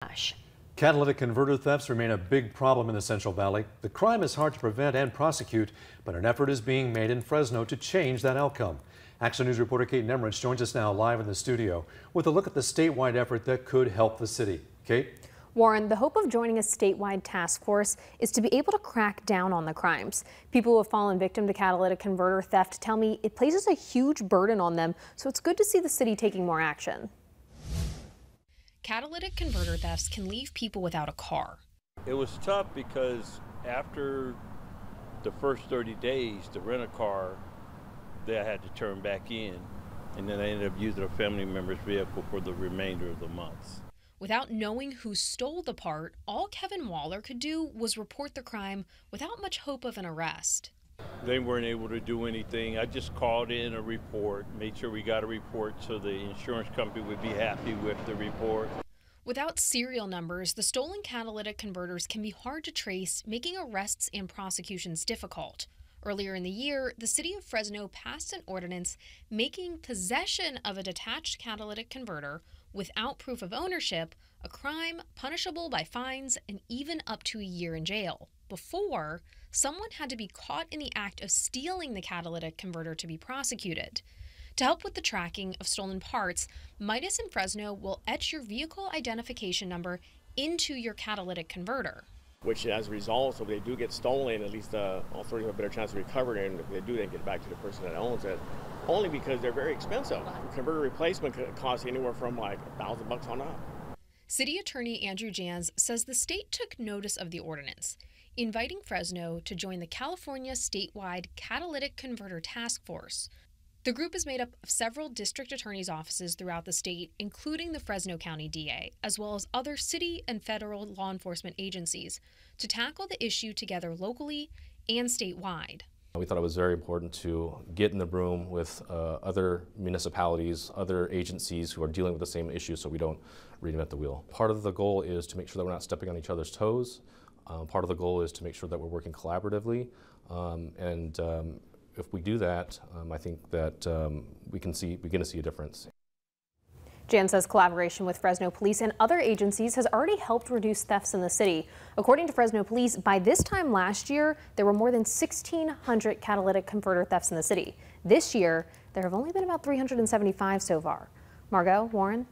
Gosh. Catalytic converter thefts remain a big problem in the Central Valley. The crime is hard to prevent and prosecute, but an effort is being made in Fresno to change that outcome. Action News reporter Kate Nemrich joins us now live in the studio with a look at the statewide effort that could help the city. Kate? Warren, the hope of joining a statewide task force is to be able to crack down on the crimes. People who have fallen victim to catalytic converter theft tell me it places a huge burden on them, so it's good to see the city taking more action. Catalytic converter thefts can leave people without a car. It was tough because after the first 30 days to rent a car, they had to turn back in, and then I ended up using a family member's vehicle for the remainder of the months. Without knowing who stole the part, all Kevin Waller could do was report the crime without much hope of an arrest. They weren't able to do anything. I just called in a report, made sure we got a report so the insurance company would be happy with the report. Without serial numbers, the stolen catalytic converters can be hard to trace, making arrests and prosecutions difficult. Earlier in the year, the city of Fresno passed an ordinance making possession of a detached catalytic converter without proof of ownership a crime punishable by fines and even up to a year in jail. Before, someone had to be caught in the act of stealing the catalytic converter to be prosecuted. To help with the tracking of stolen parts, Midas in Fresno will etch your vehicle identification number into your catalytic converter. Which, as a result, if they do get stolen, at least authorities have a better chance of recovering, and if they do, then get it back to the person that owns it. Only because they're very expensive. Converter replacement could cost anywhere from like $1,000 on up. City Attorney Andrew Jans says the state took notice of the ordinance, inviting Fresno to join the California statewide Catalytic Converter Task Force. The group is made up of several district attorneys' offices throughout the state, including the Fresno County DA, as well as other city and federal law enforcement agencies, to tackle the issue together locally and statewide. We thought it was very important to get in the room with other municipalities, other agencies who are dealing with the same issue so we don't reinvent the wheel. Part of the goal is to make sure that we're not stepping on each other's toes. Part of the goal is to make sure that we're working collaboratively, if we do that, I think that we begin to see a difference. Jan says collaboration with Fresno Police and other agencies has already helped reduce thefts in the city. According to Fresno Police, by this time last year, there were more than 1,600 catalytic converter thefts in the city. This year, there have only been about 375 so far. Margot, Warren?